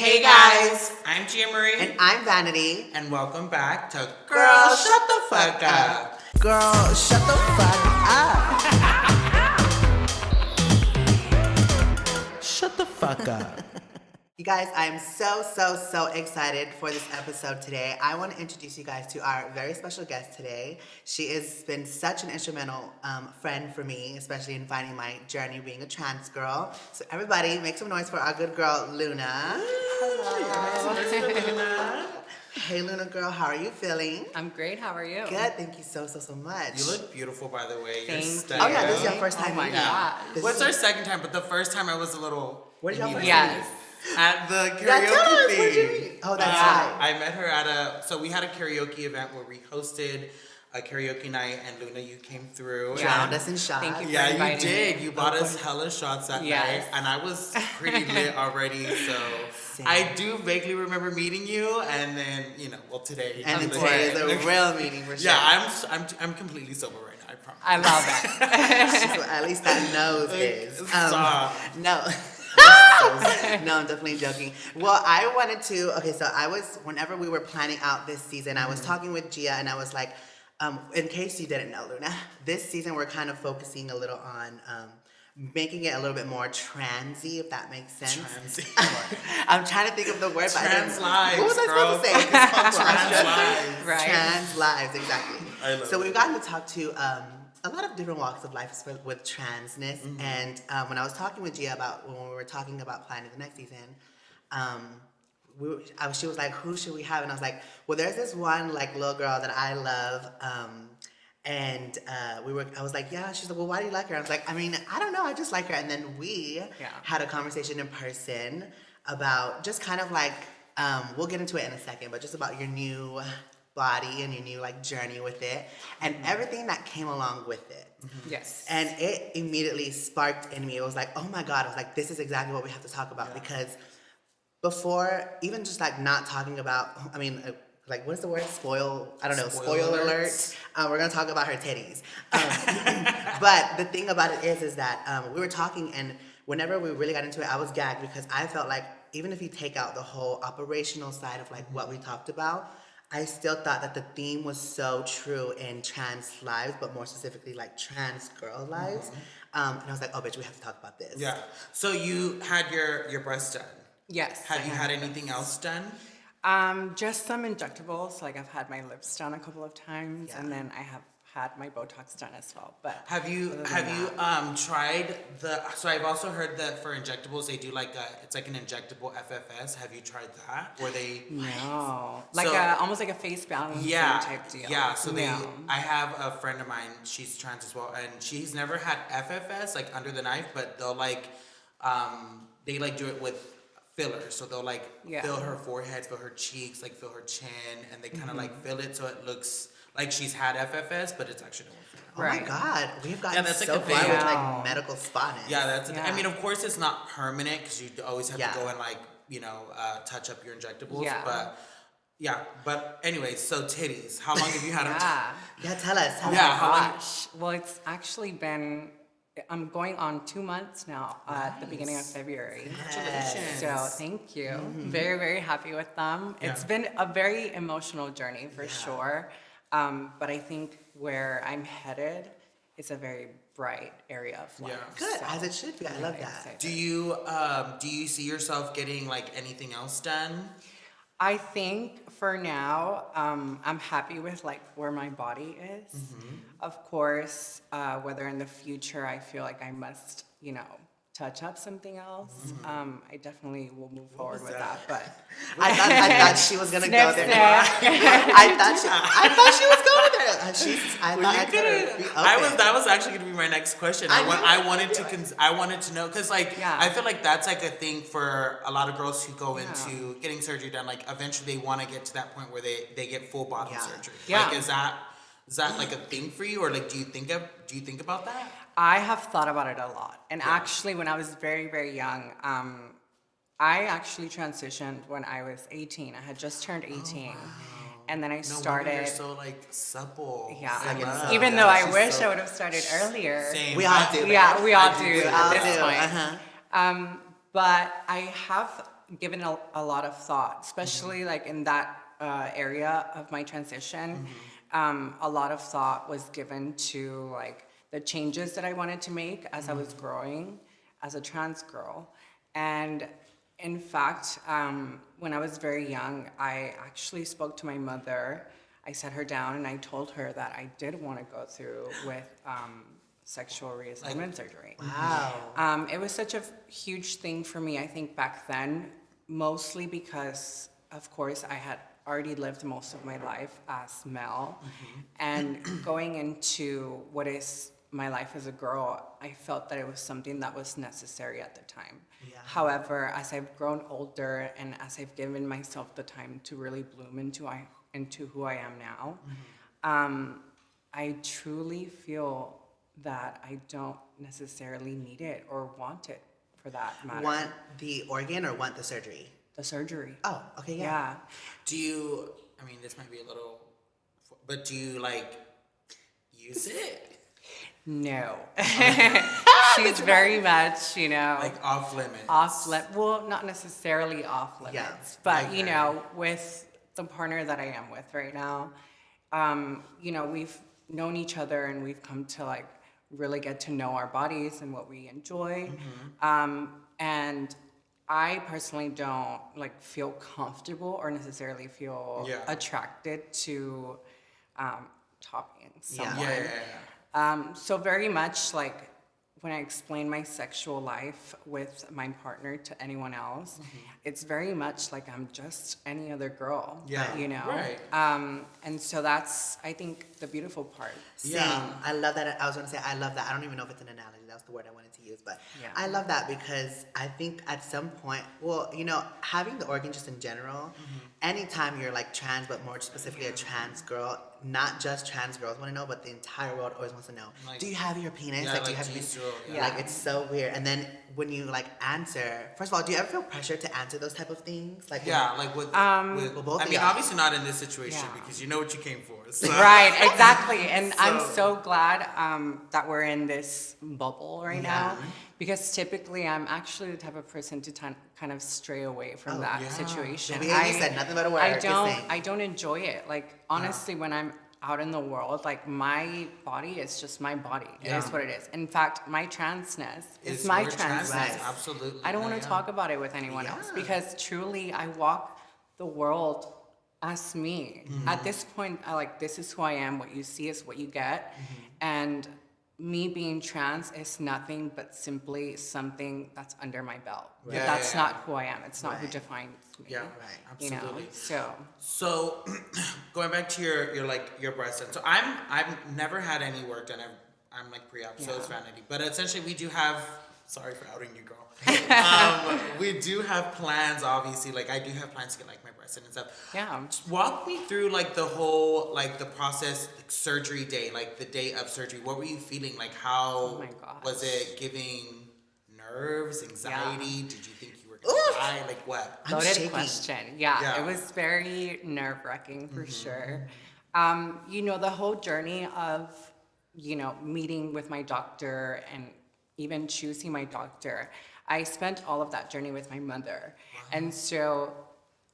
Hey guys, I'm Gia Marie. And I'm Vanity. And welcome back to Girl, Shut the Fuck Up. Girl, shut the fuck up. Shut the fuck up. You guys, I am so excited for this episode today. I want to introduce you guys to our very special guest today. She has been such an instrumental friend for me, especially in finding my journey being a trans girl. So everybody, make some noise for our good girl, Luna. Hello. Luna. Hey, Luna girl, how are you feeling? I'm great. How are you? Good, thank you so much. You look beautiful, by the way. Thank you. Oh yeah, this is your first time. Oh my meeting. God. What's our second time? But the first time I was a little... What did y'all first Yes. At the Yeah, tell us, karaoke what'd you thing. meet? Oh, that's right. I met her at we had a karaoke event where we hosted a karaoke night, and Luna, you came through. Yeah. Drowned us in shots. Thank you. Yeah, you inviting did. me. You bought us hella shots that Yes. night, and I was pretty lit already. So Same. I do vaguely remember meeting you, and then today. And then I'm today is lit. a real meeting for sure. Yeah, I'm completely sober right now. I promise. I love that. So at least that nose is. Stop. No. No, I'm definitely joking. Well, I wanted to, whenever we were planning out this season, I was talking with Gia and I was like, in case you didn't know, Luna, this season we're kind of focusing a little on making it a little bit more transy, if that makes sense. Transy. I'm trying to think of the word, but Trans I lives, what was I girl. supposed to say? Trans lives. Right. Trans lives, exactly. I love So it. we've gotten to talk to a lot of different walks of life with transness, and when I was talking with Gia when we were talking about planning the next season, she was like, "Who should we have?" And I was like, "Well, there's this one like little girl that I love." I was like, "Yeah." She's like, "Well, why do you like her?" I was like, "I mean, I don't know. I just like her." And then we had a conversation in person about just kind of like, we'll get into it in a second, but just about your new body and your new like journey with it and everything that came along with it. Yes. And it immediately sparked in me. It was like, oh my God, I was like, this is exactly what we have to talk about because before, even just like not talking about, like what is the word? Spoiler alert. We're gonna talk about her titties. But the thing about it is that we were talking, and whenever we really got into it, I was gagged because I felt like even if you take out the whole operational side of like what we talked about, I still thought that the theme was so true in trans lives, but more specifically like trans girl lives. And I was like, oh bitch, we have to talk about this. Yeah. So you had your breasts done. Yes. Have you had anything else done? Just some injectables. Like I've had my lips done a couple of times, and then I have had my Botox done as well. But Have you tried so I've also heard that for injectables they do it's like an injectable FFS. Have you tried that? Where they like So- almost like a face balance type deal. Yeah, so I have a friend of mine, she's trans as well, and she's never had FFS like under the knife, but they'll they do it with fillers. So they'll fill her forehead, fill her cheeks, fill her chin, and they kind of fill it so it looks like she's had FFS, but it's actually no one. Oh my God, we've gotten that's so like a far thing. with like medical spotting. Yeah, that's. I mean, of course, it's not permanent because you always have to go and touch up your injectables. Yeah. But anyway, so titties. How long have you had them? Yeah, tell us. Oh Yeah, my how long- gosh. Well, it's actually been. I'm going on 2 months now at the beginning of February. Congratulations. So thank you. Very, very happy with them. It's been a very emotional journey for sure. But I think where I'm headed is a very bright area of life. Yeah. Good, So, as it should be. I love very that. excited. Do you see yourself getting anything else done? I think for now, I'm happy with where my body is. Of course, whether in the future I feel like I must, touch up something else, I definitely will move forward with that. But I thought she was gonna go there. Snip. I thought she was going there. That was actually going to be my next question. I wanted to know because I feel like that's a thing for a lot of girls who go into getting surgery done. Eventually they want to get to that point where they get full body surgery. Yeah. Is that a thing for you, or do you think about that? I have thought about it a lot. And actually, when I was very, very young, I actually transitioned when I was 18. I had just turned 18. Oh, wow. And then I No started. wonder you're so I supple. Yeah. Even though I wish I would have started earlier. Same. We all do. Yeah, we all do too. at this point. But I have given a lot of thought, especially like in that area of my transition. A lot of thought was given to like the changes that I wanted to make as I was growing as a trans girl. And in fact, when I was very young, I actually spoke to my mother. I sat her down and I told her that I did want to go through with sexual reassignment surgery. Wow. It was such a huge thing for me, I think, back then, mostly because, of course, I had already lived most of my life as male. And going into what is my life as a girl, I felt that it was something that was necessary at the time. Yeah. However, as I've grown older and as I've given myself the time to really bloom into who I am now, I truly feel that I don't necessarily need it or want it for that matter. Want the organ or want the surgery? The surgery. Oh, okay, yeah. Yeah. Do you, I mean, this might be a little, but do you like use it? No. She's very much, you know. Like off limits? Well, not necessarily off limits. Yeah, but, you know, with the partner that I am with right now, you know, we've known each other and we've come to like really get to know our bodies and what we enjoy. And I personally don't like feel comfortable or necessarily feel attracted to topping someone. So very much like when I explain my sexual life with my partner to anyone else, it's very much like I'm just any other girl, you know? Right. And so that's, I think, the beautiful part. Same. I love that. I was going to say, I love that. I don't even know if it's an analogy. That was the word I wanted to use. But I love that because I think at some point, well, you know, having the organ just in general, anytime you're like trans, but more specifically a trans girl, not just trans girls want to know, but the entire world always wants to know. Like, do you have your penis? Yeah, like, do you have your penis? Like, it's so weird. And then when you like answer, first of all, do you ever feel pressure to answer those type of things? Like, like with both I of mean, y'all. obviously not in this situation because you know what you came for. So. Right, exactly. And I'm so glad that we're in this bubble right now, because typically I'm actually the type of person to kind of stray away from that situation. You said nothing but a word. I don't enjoy it. Like, honestly, when I'm out in the world, like, my body is just my body. It is what it is. In fact, my transness is my transness. Right. Absolutely. I don't want to talk about it with anyone else, because truly I walk the world as me. At this point, I like, this is who I am. What you see is what you get. And me being trans is nothing but simply something that's under my belt. But that's not who I am. It's not who defines me. Yeah, right. Absolutely. You know? So going back to your breast, and so I've never had any work done. I'm like pre-op, so it's vanity. But essentially, we do have. Sorry for outing you, girl. We do have plans, obviously. Like, I do have plans to get like my breasts in and stuff. Yeah. Walk me through like the whole the process, like, surgery day, like the day of surgery. What were you feeling? Like, how was it giving? Nerves, anxiety? Did you think you were gonna die? Like what? Loaded question. Yeah, it was very nerve-wracking for sure. You know, the whole journey of, you know, meeting with my doctor and even choosing my doctor, I spent all of that journey with my mother. And so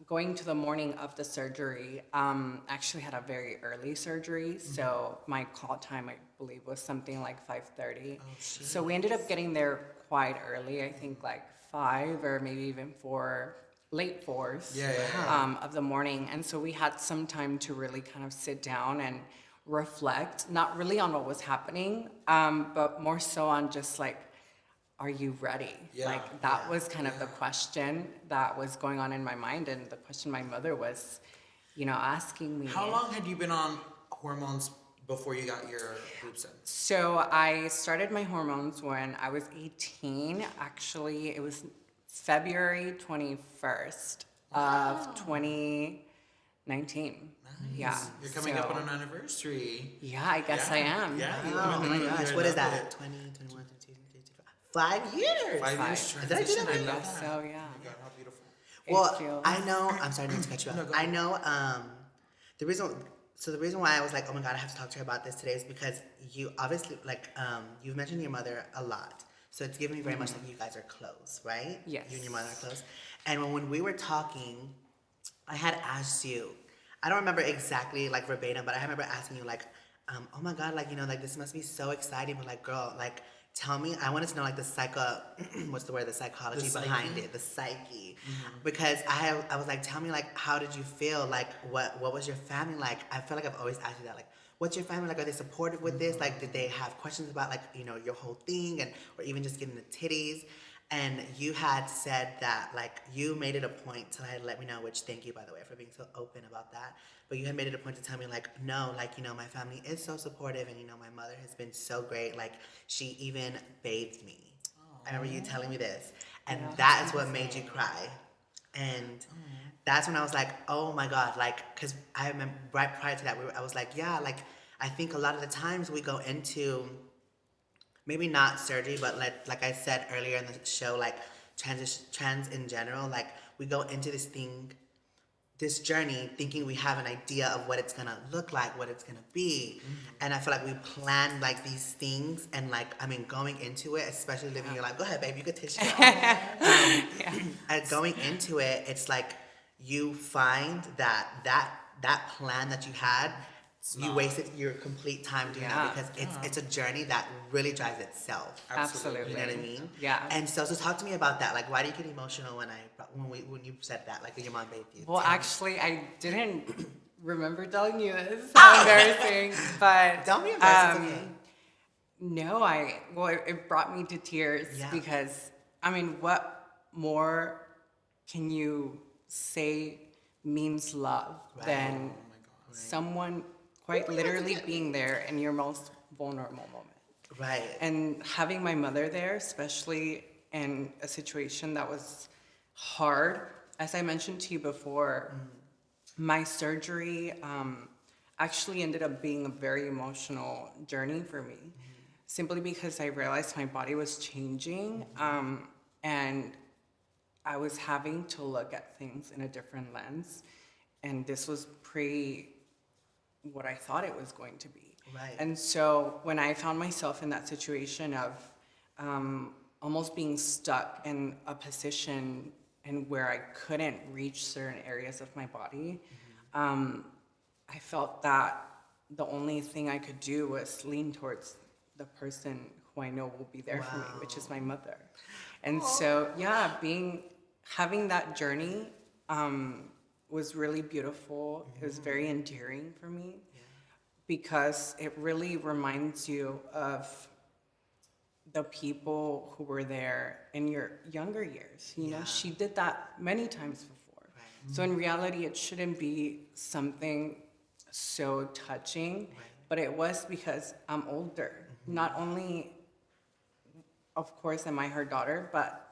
going to the morning of the surgery, actually had a very early surgery. So my call time, I believe, was something like 5:30. So we ended up getting there quite early, I think like 5 or maybe even 4, late 4s of the morning. And so we had some time to really kind of sit down and reflect, not really on what was happening, but more so on just like, are you ready? Like, that was kind of the question that was going on in my mind, and the question my mother was, you know, asking me. How long had you been on hormones before you got your boobs in? So I started my hormones when I was 18. Actually, it was February 21st of 2019. Nice. Yeah. You're coming up on an anniversary. Yeah, I guess I am. Yeah. Oh my gosh, what is that? 20, 21, 22, 23, 5 years. 5 years Did I do that? transition. I guess so, yeah. Oh my God, how beautiful. Well, I know. I'm sorry not to cut you off. No, go I know. The reason why I was like, oh my God, I have to talk to her about this today is because you obviously you've mentioned your mother a lot. So it's giving me very much like you guys are close, right? Yes. You and your mother are close. And when we were talking, I had asked you, I don't remember exactly like verbatim, but I remember asking you like, oh my God, like, like this must be so exciting, but like, girl, like, tell me, I wanted to know like the what's the word, the psychology behind it, the psyche. Because I was like, tell me like, how did you feel? Like, what was your family like? I feel like I've always asked you that, like, what's your family like? Are they supportive with this? Like, did they have questions about like, your whole thing or even just getting the titties? And you had said that, like, you made it a point to let me know, which thank you, by the way, for being so open about that. But you had made it a point to tell me, like, no, like, my family is so supportive and, my mother has been so great. Like, she even bathed me. I remember you telling me this. And that is what made you cry. And that's when I was like, oh my God, like, because I remember right prior to that, I was like, yeah, like, I think a lot of the times we go into maybe not surgery, but like I said earlier in the show, like trans in general, like we go into this journey thinking we have an idea of what it's gonna look like, what it's gonna be. And I feel like we plan like these things and like, going into it, especially living your life. Go ahead, babe, you could tissue. And going into it, it's like you find that plan that you had, you wasted your complete time doing that because it's a journey that really drives itself. Absolutely. You know what I mean? Yeah. And so talk to me about that. Like, why do you get emotional when you said that? Like, your mom bathed you? Well, actually, I didn't remember telling you this. How embarrassing. But don't be embarrassed. It's okay. No, it brought me to tears because what more can you say means love than someone quite literally being there in your most vulnerable moment. Right. And having my mother there, especially in a situation that was hard, as I mentioned to you before, my surgery actually ended up being a very emotional journey for me, simply because I realized my body was changing, and I was having to look at things in a different lens, and this was what I thought it was going to be. Right. And so when I found myself in that situation of almost being stuck in a position and where I couldn't reach certain areas of my body, I felt that the only thing I could do was lean towards the person who I know will be there for me, which is my mother. And so, having that journey was really beautiful. It was very endearing for me because it really reminds you of the people who were there in your younger years. You know, she did that many times before. Right. So in reality, it shouldn't be something so touching, but it was because I'm older. Not only, of course, am I her daughter, but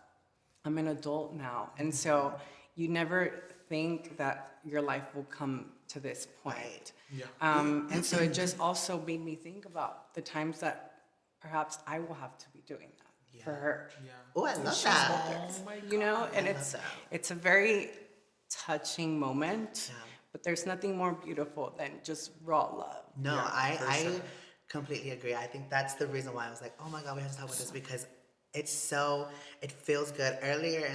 I'm an adult now. And so you never think that your life will come to this point. Right. Yeah. And so it just also made me think about the times that perhaps I will have to be doing that for her. Yeah. Oh, I love that. You know, and it's a very touching moment, but there's nothing more beautiful than just raw love. No, I completely agree. I think that's the reason why I was like, oh my God, we have to talk about this because it feels good. Earlier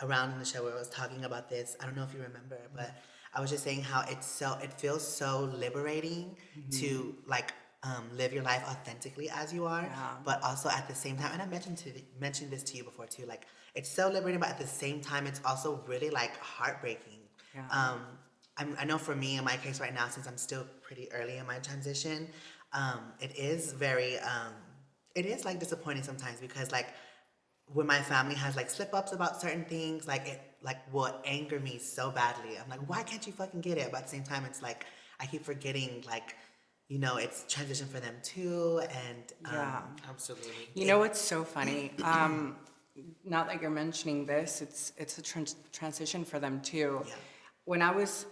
around in the show where I was talking about this, I don't know if you remember, but I was just saying how it feels so liberating to like live your life authentically as you are, but also at the same time, and I mentioned this to you before too, like it's so liberating, but at the same time, it's also really like heartbreaking. Yeah. I know for me, in my case right now, since I'm still pretty early in my transition, it is very, it is like disappointing sometimes because like when my family has like slip-ups about certain things, like it like will anger me so badly. I'm like, why can't you fucking get it? But at the same time, it's like I keep forgetting like, you know, it's transition for them too, and absolutely. You know what's so funny? Now that you're mentioning this, it's a transition for them too. Yeah. When I was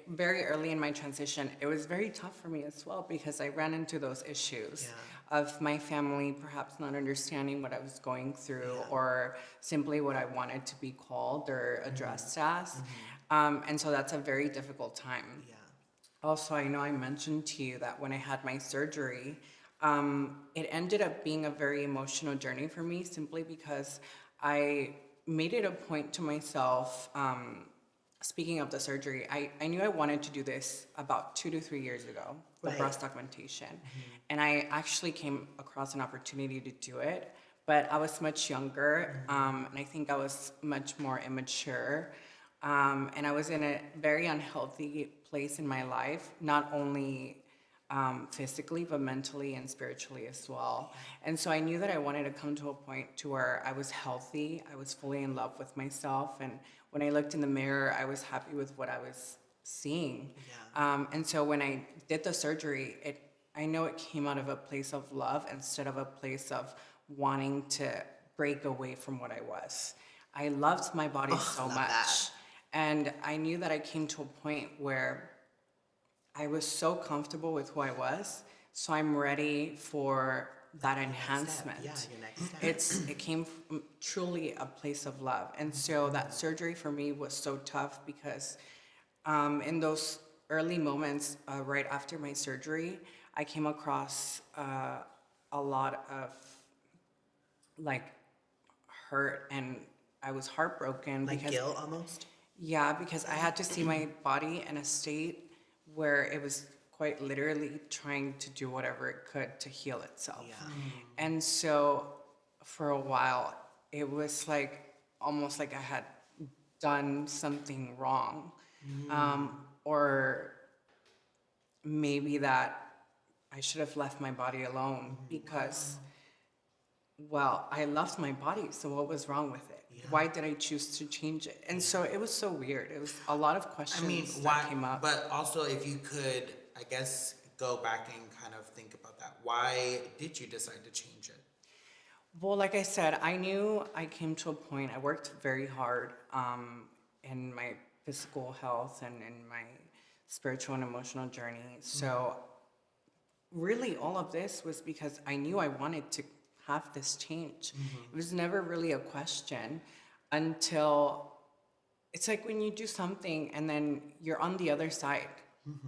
very early in my transition, it was very tough for me as well because I ran into those issues of my family perhaps not understanding what I was going through or simply what I wanted to be called or addressed as. And so that's a very difficult time. Yeah. Also, I know I mentioned to you that when I had my surgery, it ended up being a very emotional journey for me simply because I made it a point to myself. Speaking of the surgery, I knew I wanted to do this about 2 to 3 years ago, the Right. breast augmentation. And I actually came across an opportunity to do it, but I was much younger, and I think I was much more immature. And I was in a very unhealthy place in my life, not only physically, but mentally and spiritually as well. And so I knew that I wanted to come to a point to where I was healthy, I was fully in love with myself, and when I looked in the mirror, I was happy with what I was seeing. And so when I did the surgery, I know it came out of a place of love instead of a place of wanting to break away from what I was. I loved my body so love much. that. And I knew that I came to a point where I was so comfortable with who I was, so I'm ready for that enhancement. Yeah, your next step. It came from truly a place of love, and so that surgery for me was so tough because in those early moments right after my surgery, I came across a lot of like hurt, and I was heartbroken Like because guilt almost? yeah, because I had to see my body in a state where it was quite literally trying to do whatever it could to heal itself. Yeah. And so for a while, it was like almost like I had done something wrong. Or maybe that I should have left my body alone because, well, I loved my body, so what was wrong with it? Why did I choose to change it? And so it was so weird. It was a lot of questions that came up. But also, if you could, I guess, go back and kind of think about that. Why did you decide to change it? Well, like I said, I knew I came to a point, I worked very hard in my physical health and in my spiritual and emotional journey. So really all of this was because I knew I wanted to have this change. It was never really a question until it's like when you do something and then you're on the other side,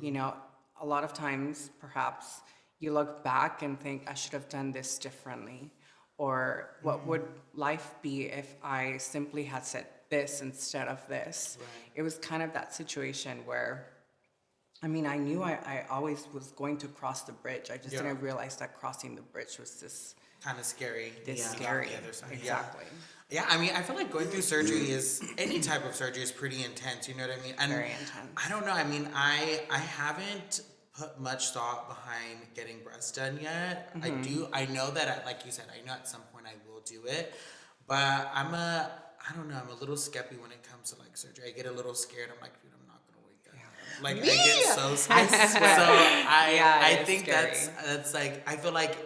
you know, a lot of times perhaps you look back and think I should have done this differently, or what would life be if I simply had said this instead of this. It was kind of that situation where I mean, I knew I always was going to cross the bridge. I just didn't realize that crossing the bridge was this kind of scary. Scary. On the other side. Exactly. Yeah, I mean, I feel like going through surgery is any type of surgery is pretty intense. You know what I mean? And Very intense. I don't know. I mean, I haven't put much thought behind getting breasts done yet. I know that, like you said, I know at some point I will do it, but I don't know. I'm a little skeptical when it comes to like surgery. I get a little scared. I'm like, dude, I'm not gonna wake up. Like I get so scared. So I think scary. that's like I feel like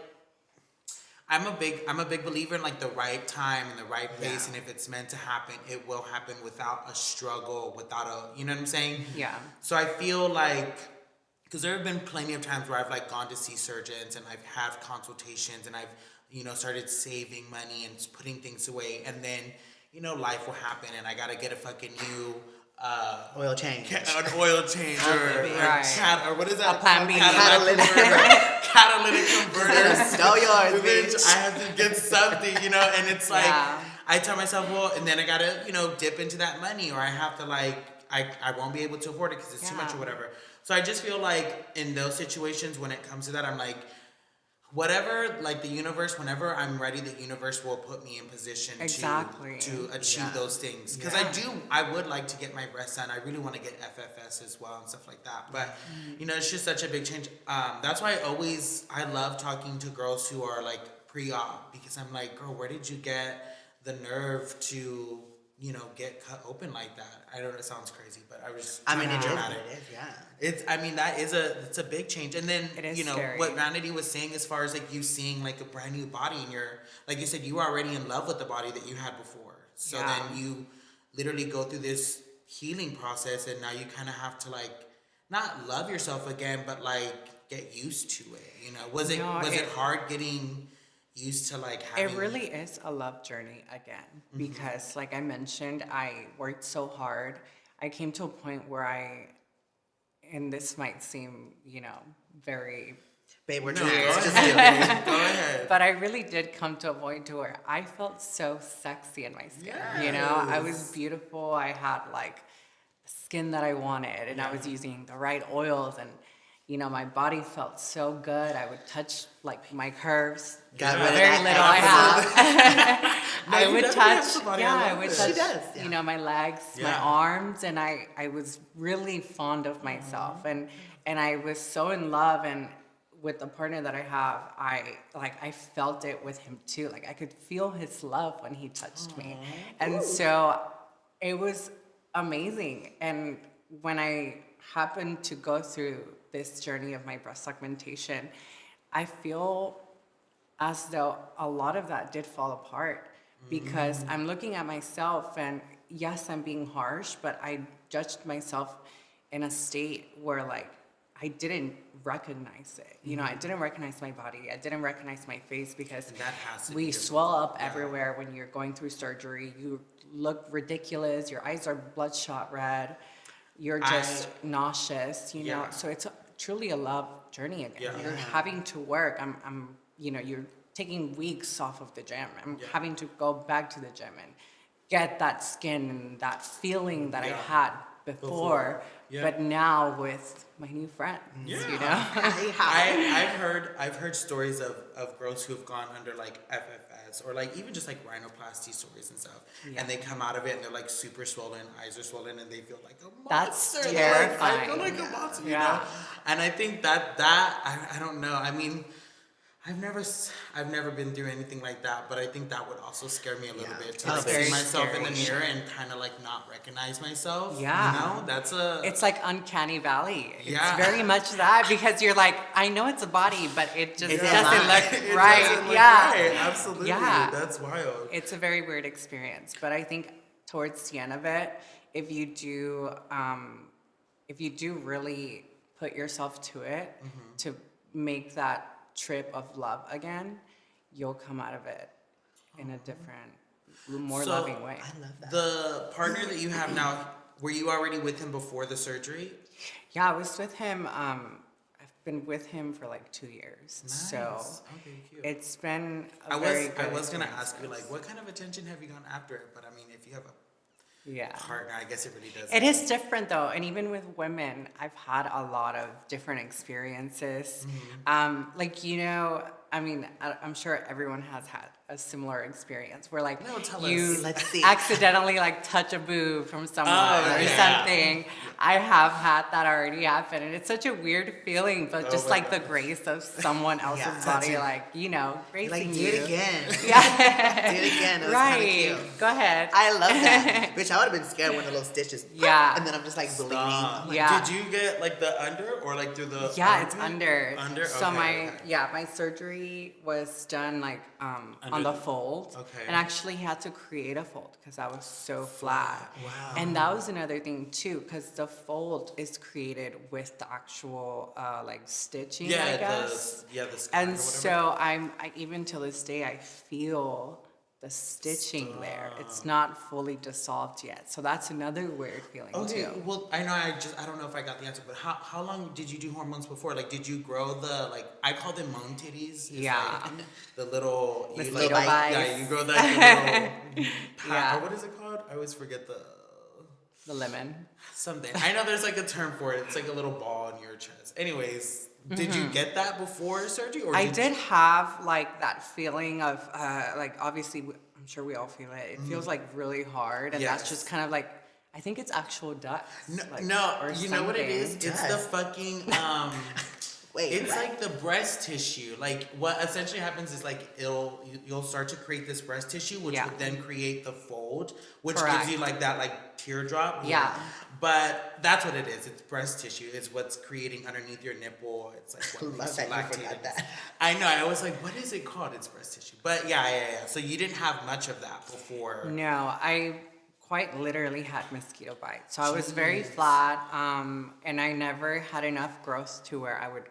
I'm a big believer in like the right time and the right place, and if it's meant to happen, it will happen without a struggle, without a, you know what I'm saying? Yeah. So I feel like, because there have been plenty of times where I've like gone to see surgeons and I've had consultations and I've, you know, started saving money and putting things away, and then, you know, life will happen and I gotta get a fucking new oil change. An oil change or what is that? A Plan B. Catalytic converter. Still yours, bitch. I have to get something, you know, and it's like I tell myself, well, and then I gotta, you know, dip into that money, or I have to like I won't be able to afford it because it's too much or whatever. So I just feel like in those situations when it comes to that, I'm like, whatever, like the universe, whenever I'm ready, the universe will put me in position to achieve those things. Because I would like to get my breasts done. I really want to get FFS as well and stuff like that. But, you know, it's just such a big change. That's why I love talking to girls who are like pre-op, because I'm like, girl, where did you get the nerve to, you know, get cut open like that? I know it sounds crazy, but I was dramatic. It's a big change. And then, you know, scary. What Vanity was saying as far as like you seeing like a brand new body, and you're, like you said, you were already in love with the body that you had before. So then you literally go through this healing process, and now you kind of have to like not love yourself again, but like get used to it. You know, was it hard getting used to like having... It really is a love journey again, because like I mentioned, I worked so hard. I came to a point where and this might seem, you know, very Babe, we're No, trying. go Just ahead. Go ahead. But I really did come to a point to where I felt so sexy in my skin. You know, I was beautiful. I had like the skin that I wanted, and I was using the right oils, and you know, my body felt so good. I would touch like my curves. Got rid of Very that little I have. No, I you would definitely have touch, somebody. yeah, I I love would it. touch, She does, yeah. you know, my legs, my Yeah. arms, and I was really fond of myself, and I was so in love, and with the partner that I have, I felt it with him too. Like I could feel his love when he touched me, and so it was amazing. And when I happened to go through this journey of my breast augmentation, I feel as though a lot of that did fall apart because I'm looking at myself, and yes, I'm being harsh, but I judged myself in a state where like I didn't recognize it. You know, I didn't recognize my body. I didn't recognize my face because And that has to we be swell up everywhere when you're going through surgery. You look ridiculous. Your eyes are bloodshot red. You're just nauseous, you know. Yeah. So it's truly a love journey again. Yeah. You're having to work. You know, you're taking weeks off of the gym. I'm having to go back to the gym and get that skin and that feeling that I had before. Yeah. But now with my new friends, you know. I've heard stories of girls who have gone under like FFS or like even just like rhinoplasty stories and stuff, and they come out of it and they're like super swollen, eyes are swollen, and they feel like a That's monster. They're like, I feel terrifying. like a monster, you Yeah. know. And I think that I don't know. I mean, I've never been through anything like that, but I think that would also scare me a little bit to It's like very see myself in the scary. mirror and kind of like not recognize myself. Yeah. You know, that's a. It's like uncanny valley. It's Yeah. very much that because you're like, I know it's a body, but it just It's doesn't not. look It right. doesn't look Yeah. right. Absolutely. Yeah. That's wild. It's a very weird experience, but I think towards the end of it, if you do really put yourself to it to make that trip of love again, you'll come out of it in a different, more So, loving way. I love that. The partner that you have now, were you already with him before the surgery? Yeah, I was with him. I've been with him for like 2 years, so Okay, cute. it's been a I very was good gonna experience. ask you like, what kind of attention have you gone after it? But I mean, if you have a Yeah. partner, I guess it really does. It is different though, and even with women, I've had a lot of different experiences. Like, you know, I mean, I'm sure everyone has had a similar experience where like No, tell you us. Let's see. accidentally like touch a boob from someone or yeah. something. I have had that already happen, and it's such a weird feeling, but just my like the grace of someone else's Yeah. body, like, you know, gracing Like, do you. it again. Yeah. Do it again. It was Right. kinda cute. Go ahead. I love that. Bitch, I would have been scared when the little stitches. Yeah. And then I'm just like bleeding. Stop. Yeah. Did you get like the under or like through the? Yeah, it's armpit? under. Under. So Okay, okay. my surgery was done like on Under the the- fold. okay. And actually he had to create a fold because I was so flat. Wow. And that was another thing too, because the fold is created with the actual like stitching, I guess. the scar or And whatever. so I even till this day I feel the stitching there. It's not fully dissolved yet. So that's another weird feeling Okay, too. well, I know I don't know if I got the answer, but how long did you do hormones before? Like, did you grow the, like, I call them moan titties. It's Yeah. like the little, you Mosquito like, bites. yeah, you grow that the little, Yeah. or what is it called? I always forget The lemon. something. I know there's like a term for it. It's like a little ball in your chest. Anyways, did you get that before surgery? Or I did have like that feeling of like obviously I'm sure we all feel it. It feels like really hard, and that's Yes. just kind of like I think it's actual dust. like, No, or you know what it is? something. It's the Dust. fucking Wait, it's what? like the breast tissue. Like what essentially happens is like you'll start to create this breast tissue, which Yeah. would then create the fold, which Correct. gives you like that like teardrop. Yeah. But that's what it is. It's breast tissue. It's what's creating underneath your nipple. It's like what Love makes you that you lactate. forgot that. I know. I was like, what is it called? It's breast tissue. But yeah. So you didn't have much of that before. No, I quite literally had mosquito bites. So I was very flat, and I never had enough growth to where I would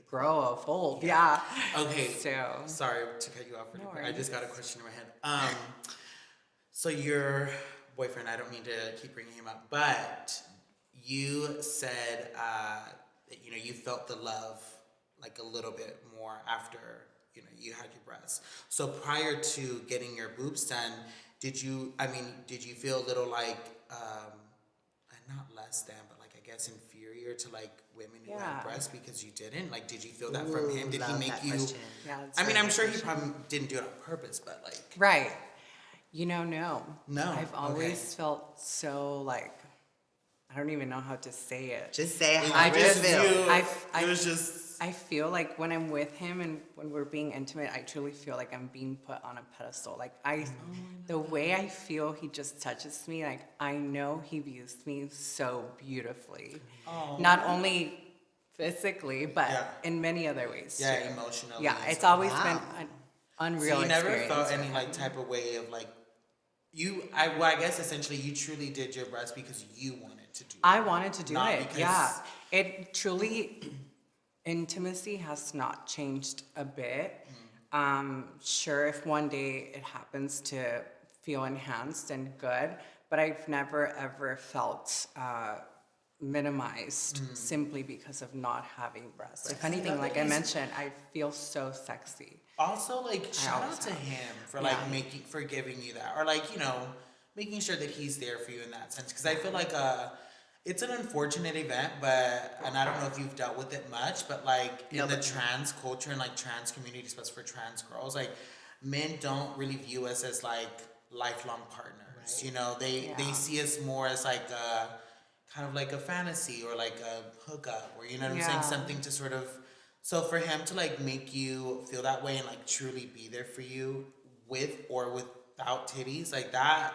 grow a fold. Yeah. Okay. So Sorry to cut you off really No quick. I worries. just got a question in my head. So your boyfriend, I don't mean to keep bringing him up, but you said that you felt the love like a little bit more after, you know, you had your breasts. So prior to getting your boobs done, did you feel a little like, not less than, but like, I guess inferior to like women who had breasts because you didn't? Like, did you feel that from him? Did he make you? Yeah, I mean, I'm sure he probably didn't do it on purpose, but like. Right. You know, no. No. I've always felt so like, I don't even know how to say it. Just say how I you just feel. It was just. I feel like when I'm with him and when we're being intimate, I truly feel like I'm being put on a pedestal. Like the way I feel he just touches me, like I know he views me so beautifully. Oh. Not only physically, but in many other ways too. Yeah, emotionally. Yeah, it's always been an unreal so you never experience. felt any like type of way of like I guess essentially you truly did your breast because you wanted to do it. I wanted to do Not it. because- Yeah. It truly intimacy has not changed a bit. Sure, if one day it happens to feel enhanced and good, but I've never ever felt minimized simply because of not having breasts. If anything, like I mentioned, I feel so sexy. Also, like, shout out to him for like for giving you that, or like, you know, making sure that he's there for you in that sense. Because I feel like it's an unfortunate event, and I don't know if you've dealt with it much, but like in the trans culture and like trans community, especially for trans girls, like men don't really view us as like lifelong partners. Right. You know, they see us more as like kind of like a fantasy or like a hookup, or you know what I'm saying, something to sort of. So for him to like make you feel that way and like truly be there for you with or without titties, like that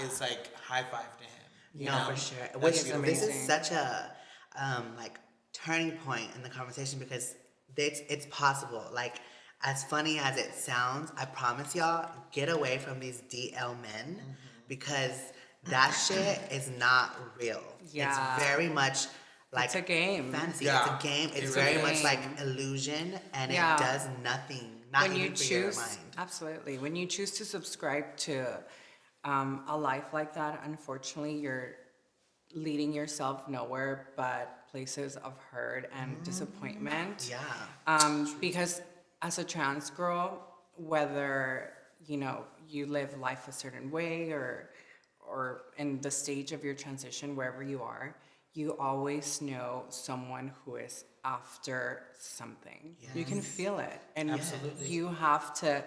is like high five to him. You know? For sure. Which this is such a like turning point in the conversation because it's possible. Like as funny as it sounds, I promise y'all, get away from these DL men because that shit is not real. Yeah. It's very much like it's a game. Fantasy. Yeah. It's a game. It's very much like illusion, and it does nothing. Not when even you for choose, your mind. absolutely. When you choose to subscribe to a life like that, unfortunately, you're leading yourself nowhere but places of hurt and disappointment. Yeah. Because as a trans girl, whether you know you live life a certain way or in the stage of your transition, wherever you are, you always know someone who is after something. Yes. You can feel it. And absolutely. You have to,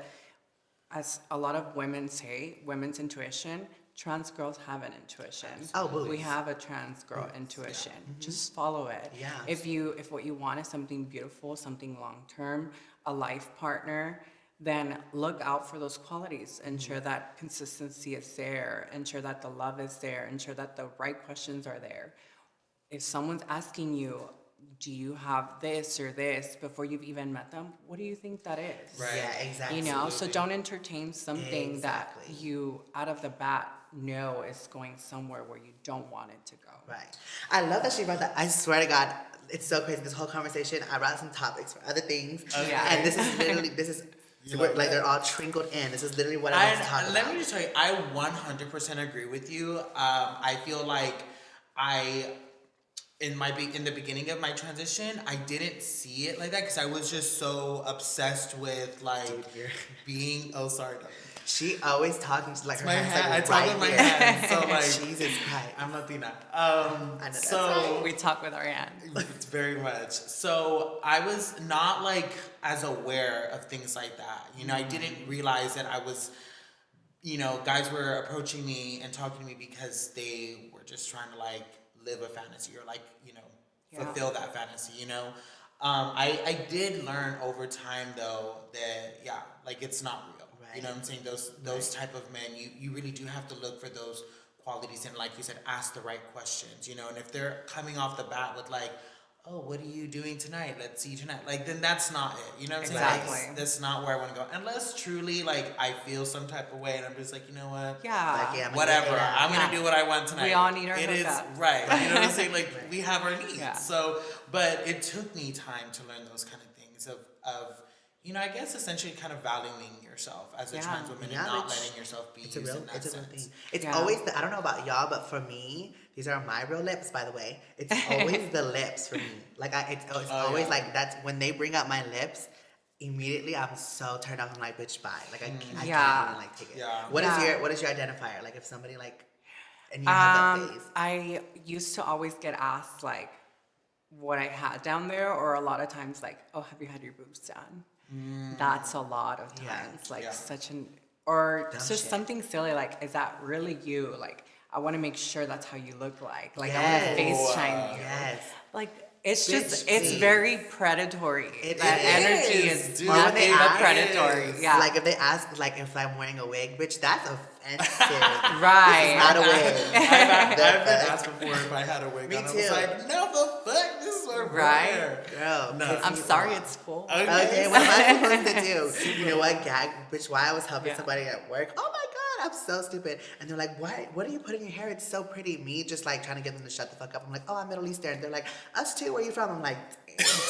as a lot of women say, women's intuition, trans girls have an intuition. Oh, we have a trans girl intuition. Yeah. Just follow it. Yeah. If what you want is something beautiful, something long-term, a life partner, then look out for those qualities. Ensure that consistency is there. Ensure that the love is there. Ensure that the right questions are there. If someone's asking you, do you have this or this before you've even met them, what do you think that is? Right. Yeah, exactly. You know, so don't entertain something that you out of the bat know is going somewhere where you don't want it to go. Right. I love that she brought that. I swear to God, it's so crazy. This whole conversation, I brought some topics for other things. Okay. Yeah. And this is literally, like they're all trrinkled in. This is literally what I want to talk about. Let me just tell you, I 100% agree with you. I feel like in the beginning of my transition, I didn't see it like that because I was just so obsessed with like being. Oh, sorry. She always talking like her my hands hand. like I right talk with my here. hands. So like Jesus Christ. I'm Latina. I know So we talk with our hands. It's very much. So I was not like as aware of things like that. You know, I didn't realize that I was, you know, guys were approaching me and talking to me because they were just trying to like live a fantasy or like, you know, fulfill that fantasy, you know. I did learn over time though that like it's not real. Right. You know what I'm saying? Those type of men, you really do have to look for those qualities and like you said, ask the right questions, you know, and if they're coming off the bat with like, oh, what are you doing tonight? Let's see you tonight. Like, then that's not it. You know what I'm saying? Exactly. That's not where I want to go. Unless truly, like, I feel some type of way and I'm just like, you know what? Yeah. Like, whatever. I'm going to do what I want tonight. We all need our It is, hookups. right. You know what I'm saying? Like, we have our needs. Yeah. So, but it took me time to learn those kind of things of I guess essentially kind of valuing yourself as a trans woman and not letting yourself be used in that sense. It's a real thing. It's always I don't know about y'all, but for me, these are my real lips, by the way. It's always the lips for me. Like, it's always like, that's when they bring up my lips, immediately I'm so turned off. I'm like, bitch, bye. Like, I can't even, like, take it. Yeah. What is your identifier? Like, if somebody, like, and you have that face. I used to always get asked, like, what I had down there, or a lot of times, like, oh, have you had your boobs done? That's a lot of times, such an, or dumb just shit. Something silly, like, is that really you? Like, I want to make sure that's how you look like. Like, I want to face shine you. Yes. Like, it's it's very predatory. That energy is Dude, nothing but predatory. Yeah. Like, if they ask, like, if I'm wearing a wig, bitch, that's offensive. Right. This is not a wig. I've been asked before if I had a wig. Me and too. I was like, no, the fuck? This is what I'm right. Girl, no. I'm sorry, it's full. Okay, what am I supposed to do? You know what, gag, bitch, while I was helping somebody at work, oh my God, I'm so stupid. And they're like, what are you putting in your hair? It's so pretty. Me just like trying to get them to shut the fuck up. I'm like, oh, I'm Middle Eastern. They're like, us too, where are you from? I'm like,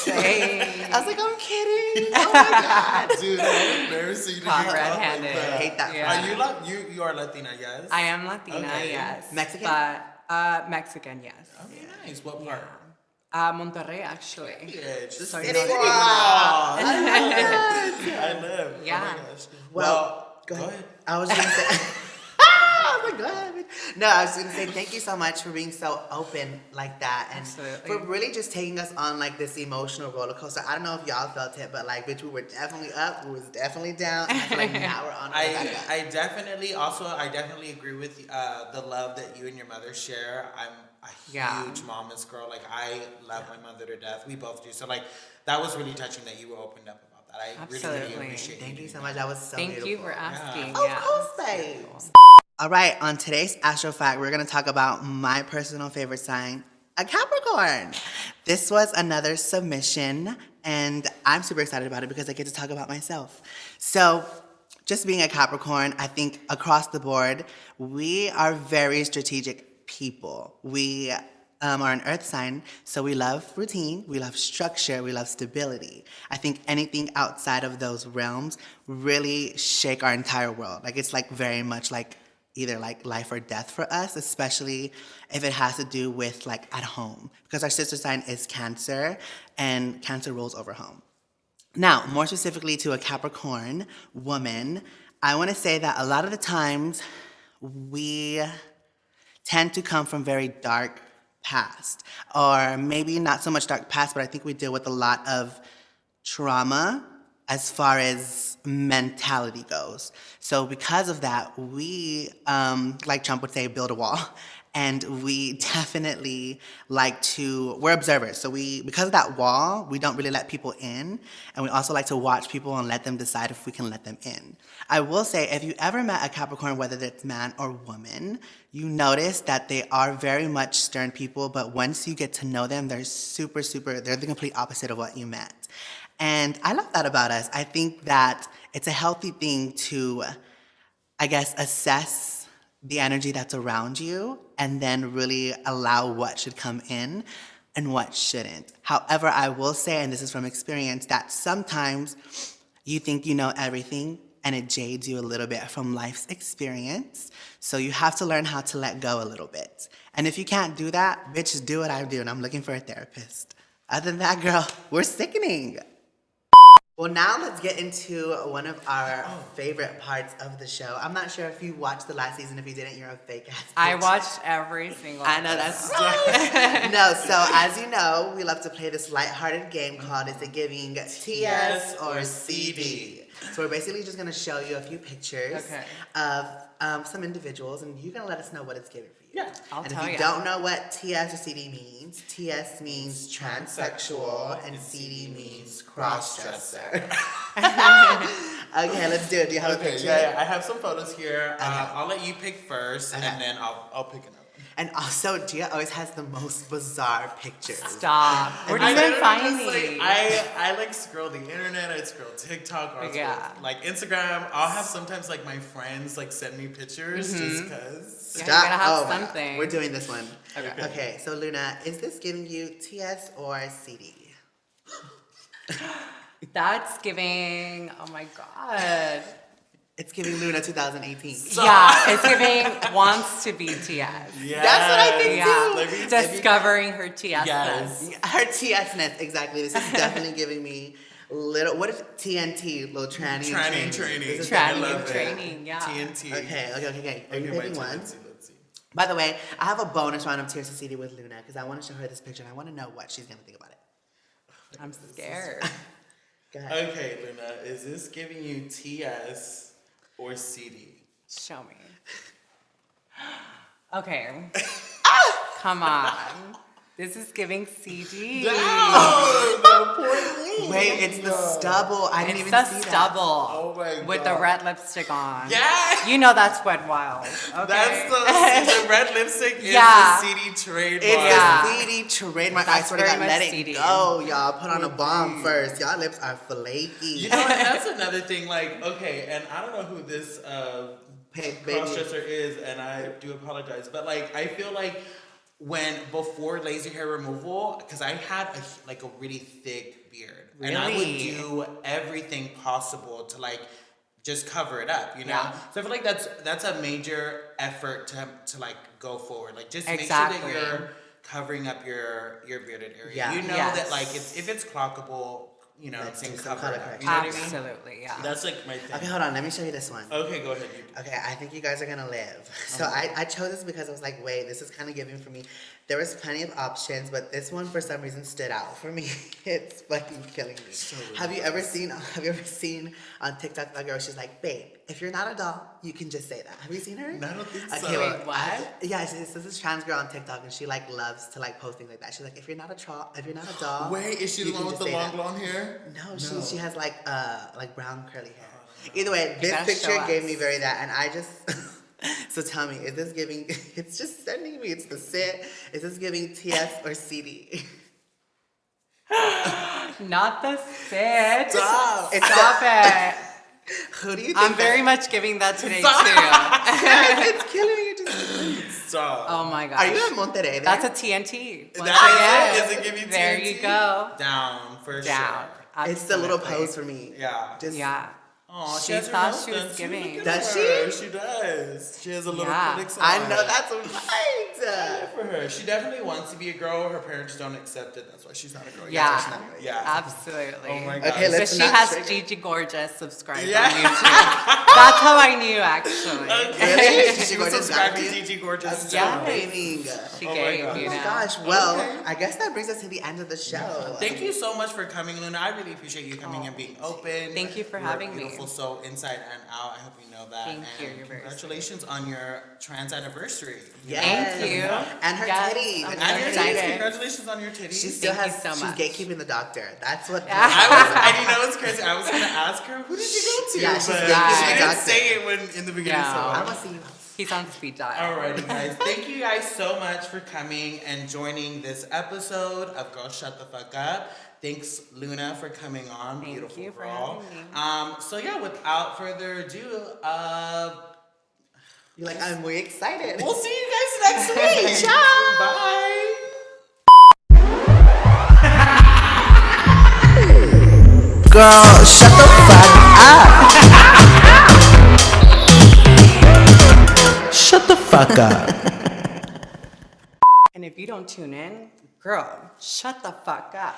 hey. I was like, I'm kidding. Oh my God. Dude, I'm embarrassing you to Caught get red-handed. Like I hate that. Yeah. You are Latina, yes? I am Latina, Okay. yes. Mexican? But, Mexican, yes. Okay, nice. What part? Monterrey, actually. Yeah, just So City no- girl. I live. Yeah. Oh my gosh. Well, go ahead. I was just gonna say, I was like, go ahead. No, I was gonna say thank you so much for being so open like that, and Absolutely. for really just taking us on like this emotional roller coaster. I don't know if y'all felt it, but like, bitch, we were definitely up, we was definitely down, and I feel like now we're on. I definitely agree with the love that you and your mother share. I'm a huge mama's girl. Like, I love my mother to death. We both do. So like, that was really touching that you were opened up about that. I really appreciate it. Thank you so much. That was so Thank beautiful. you for asking. Of Yeah. course, babes. All right, on today's Astro Fact, we're going to talk about my personal favorite sign, a Capricorn. This was another submission, and I'm super excited about it because I get to talk about myself. So, just being a Capricorn, I think across the board, we are very strategic people. We are an earth sign, so we love routine, we love structure, we love stability. I think anything outside of those realms really shake our entire world. Like, it's like very much like either like life or death for us, especially if it has to do with like at home, because our sister sign is Cancer, and Cancer rules over home. Now, more specifically to a Capricorn woman, I want to say that a lot of the times we tend to come from very dark past, or maybe not so much dark past, but I think we deal with a lot of trauma as far as mentality goes. So because of that, we, like Trump would say, build a wall. And we definitely like we're observers. So because of that wall, we don't really let people in. And we also like to watch people and let them decide if we can let them in. I will say, if you ever met a Capricorn, whether it's man or woman, you notice that they are very much stern people, but once you get to know them, they're they're the complete opposite of what you met. And I love that about us. I think that it's a healthy thing to, I guess, assess the energy that's around you and then really allow what should come in and what shouldn't. However, I will say, and this is from experience, that sometimes you think you know everything and it jades you a little bit from life's experience. So you have to learn how to let go a little bit. And if you can't do that, bitch, do what I do, and I'm looking for a therapist. Other than that, girl, we're sickening. Well, now let's get into one of our favorite parts of the show. I'm not sure if you watched the last season. If you didn't, you're a fake ass bitch. I watched every single I know, that's right. No, so as you know, we love to play this lighthearted game called Is It Giving TS or CD? So we're basically just going to show you a few pictures of some individuals, and you're going to let us know what it's giving for you. Yeah, I'll tell you. And if you don't know what TS or CD means, TS means transsexual and CD means crossdresser. Okay, let's do it. Do you have a picture? Yeah, I have some photos here. I'll let you pick first, and then I'll pick another one. And also, Gia always has the most bizarre pictures. Stop. Where do you even find these? I like scroll the internet. I scroll TikTok. Or like Instagram. I'll have sometimes like my friends like send me pictures just because. Yeah, you gotta have something. We're doing this one. Okay. So Luna, is this giving you TS or CD? That's giving, oh my God. It's giving Luna 2018. Yeah, it's giving wants to be TS. Yeah. That's what I think Yeah, too. discovering her TS. Yes. Her TSness, exactly. This is definitely giving me little, what is TNT, little tranny Training. This is Tranny definitely- and training, yeah. TNT. Okay. Are you Okay, picking one? let's see. By the way, I have a bonus round of Tears to CD with Luna because I want to show her this picture and I want to know what she's going to think about it. I'm scared. Go ahead. Okay, Luna, is this giving you TS or CD? Show me. Okay. Come on. This is giving CD. Wait, it's the stubble. I didn't It's even the see stubble. Oh my With the God. red lipstick on. Yeah! You know that's Wet Wild. Okay. That's the red lipstick is Yeah. the CD trademark. It's Yeah. a CD trademark. I That's swear to very God, let much it CD. go, y'all. Put on a bomb first. Y'all lips are flaky. You know what? That's another thing. Like, okay, and I don't know who this crossdresser is, and I do apologize, but like, I feel like before laser hair removal, because I had a really thick beard, and I would Really? do everything possible to like just cover it up, you know. Yeah. So I feel like that's a major effort to like go forward, like just Exactly. make sure that you're covering up your bearded area. Yeah. You know Yes. that like if it's clockable, you know, Let's it's in do some cover color it up. correction. You know what I mean? Absolutely, yeah. That's like my thing. Okay, hold on. Let me show you this one. Okay, go ahead. Okay, I think you guys are gonna live. So I chose this because I was like, wait, this is kind of giving for me. There was plenty of options, but this one for some reason stood out for me. It's fucking killing me. Have you ever seen on TikTok a girl? She's like, babe, if you're not a doll, you can just say that. Have you seen her? No, I don't think so. Okay, well, Wait, what? yeah, this is this trans girl on TikTok, and she like loves to like post things like that. She's like, if you're not a doll, Wait, is she the you one can with just the say long that. blonde hair? No, she has like brown curly hair. Either way, this gotta picture show gave us. me very that, and I just. So tell me, is this giving? It's just sending me. It's the sit. Is this giving TS or CD? Not the sit. Stop. Stop it. Who do you think? I'm very much giving that today too. It's killing me. Just, Stop. Oh my gosh. are you in Monterrey? There? That's a TNT. Once That is again. it? Is it giving There TNT? you go. Down for Down. sure. It's the little Absolutely. pose for me. Yeah. Just, Yeah. Oh, She has her thought nose she was done, too. giving. Look at Does her. she? She does. She has a little Yeah. critics I on know her. that's right. Good for her. She definitely wants to be a girl. Her parents don't accept it. That's why she's not a girl. yet. Yeah. Yeah. Absolutely. Oh my God. Okay, But let's she not has trigger. Gigi Gorgeous subscribed Yeah. on YouTube. That's how I knew actually. Really? She Gigi was Gorgeous subscribed got to you? Gigi Gorgeous. Yeah. Amazing. She Oh my gave, God. you Oh know. my gosh. Well, Okay. I guess that brings us to the end of the show. Thank you so much for coming, Luna. I really appreciate you coming and being open. Thank you for You're having me. beautiful soul inside and out. I hope you know that. Thank you. And You're very congratulations on your trans anniversary. Yes. Thank you. And her Yes, titties. I'm And so And your excited. titties. Congratulations on your titties. She still Thank you has. so she's much. gatekeeping the doctor. That's what. And you know what's crazy? I was gonna ask her, who did you go to? Yeah, she's but gatekeeping she the didn't doctor. say it when in the beginning. Yeah. So I'm gonna see you. He's on speed dial. Alrighty, guys. Thank you guys so much for coming and joining this episode of Girl Shut the Fuck Up. Thanks, Luna, for coming on. Thank Beautiful you for girl. having me. So yeah, without further ado, You're like, I'm way excited. we'll see you guys next week. Ciao. Bye. Girl, shut the fuck up. Shut the fuck up. And if you don't tune in, girl, shut the fuck up.